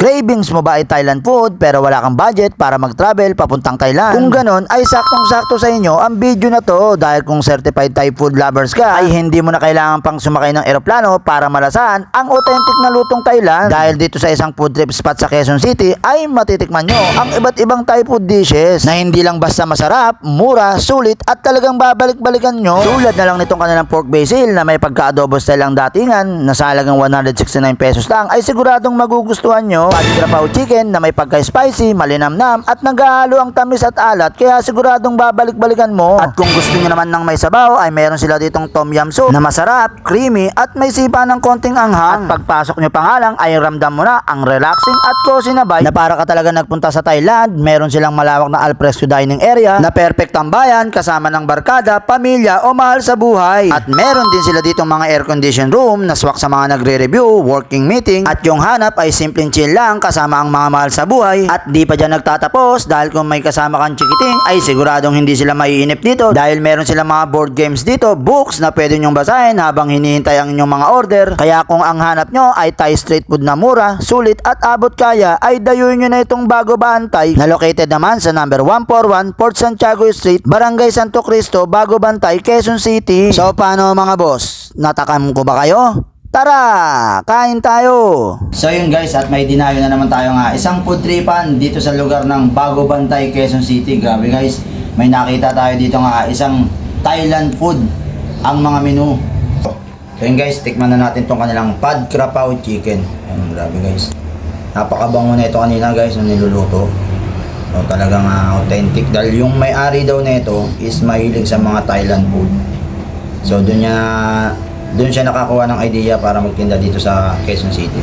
Cravings mo ba ay Thailand food pero wala kang budget para mag-travel papuntang Thailand? Kung ganon ay saktong-sakto sa inyo ang video na to dahil kung certified Thai food lovers ka ay hindi mo na kailangan pang sumakay ng eroplano para malasahan ang authentic na lutong Thailand. Dahil dito sa isang food trip spot sa Quezon City ay matitikman nyo ang iba't ibang Thai food dishes na hindi lang basta masarap, mura, sulit at talagang babalik-balikan nyo. Tulad na lang nitong kanilang pork basil na may pagka-adobo style ang datingan na sa halagang 169 pesos lang ay siguradong magugustuhan nyo. Pad Krapaw chicken na may pagka-spicy, malinamnam at naghahalo ang tamis at alat kaya siguradong babalik-balikan mo. At kung gusto nyo naman ng may sabaw ay meron sila ditong tom yum soup na masarap, creamy at may sipa ng konting anghang. At pagpasok nyo pa nga lang ay ramdam mo na ang relaxing at cozy na vibe na para ka talaga nagpunta sa Thailand. Meron silang malawak na alfresco dining area na perfect tambayan kasama ng barkada, pamilya o mahal sa buhay. At meron din sila ditong mga air-conditioned room na swak sa mga nagre-review, working meeting at yung hanap ay simpleng chill lang kasama ang mga mahal sa buhay. At di pa dyan nagtatapos dahil kung may kasama kang chikiting ay siguradong hindi sila maiinip dito dahil meron silang mga board games dito, books na pwede nyong basahin habang hinihintay ang inyong mga order. Kaya kung ang hanap nyo ay Thai street food na mura, sulit at abot kaya ay dayuin nyo na itong Bago Bantay na located naman sa number 141 Port Santiago Street, Barangay Santo Cristo, Bago Bantay, Quezon City. So paano mga boss? Natakam ko ba kayo? Tara, kain tayo! So yun guys, at may dinayo na naman tayo nga isang food tripan dito sa lugar ng Bago Bantay, Quezon City. Grabe guys, may nakita tayo dito nga isang Thailand food ang mga menu. So yun guys, tikman na natin tong kanilang Pad Krapaw chicken. Ayun, grabe guys. Napakabango na ito kanina guys nung niluluto. So talagang authentic dahil yung may-ari daw na ito is mahilig sa mga Thailand food. So doon siya nakakuha ng idea para magtinda dito sa Quezon City.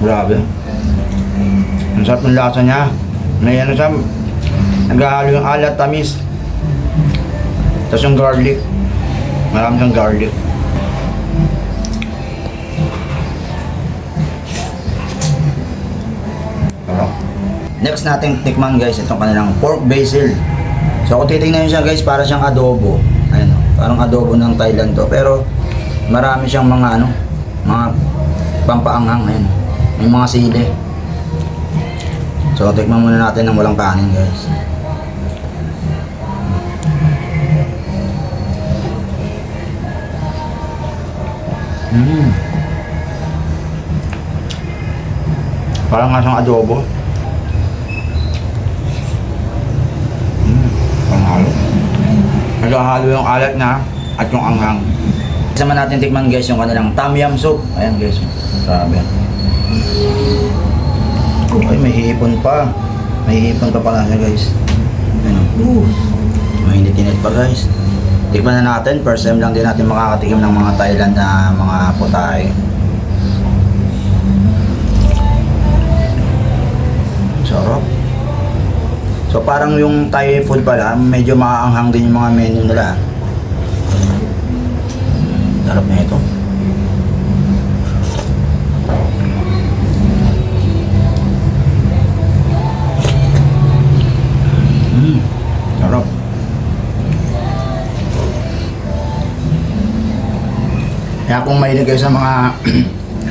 Grabe. Ang sarap ng lasa niya. May ano siya, naghahalo yung alat, tamis. Tapos yung garlic. Marami siyang garlic. Next natin tikman guys, itong kanilang pork basil. So kung titingnan nyo siya guys, para siyang adobo. Ayun, parang adobo ng Thailand to. Pero marami siyang mga mga pampaanghang. Ayun, may mga sili. So tikman muna natin ng walang kanin guys. Parang nga siyang adobo. Naghahalo yung alat na at yung anghang. Sama natin tikman guys yung kanilang tom yum soup. Ayan guys, grabe. Ay, may hipon pa. May hipon pa pala siya guys. Ayan. Mainit-init pa guys. Tikman na natin. First time lang din natin makakatikim ng mga Thailand na mga putahe. Sarap. So parang yung Thai food pala, medyo maaanghang din yung mga menu nila. Sarap na ito. Sarap. Kaya kung mahilig kayo sa mga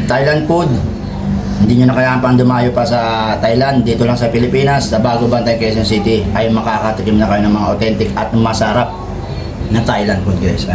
Thailand food, hindi nyo na kailangan pang dumayo pa sa Thailand, dito lang sa Pilipinas, sa Bago Bantay, Quezon City, ay makakatikim na kayo ng mga authentic at masarap na Thailand food guys.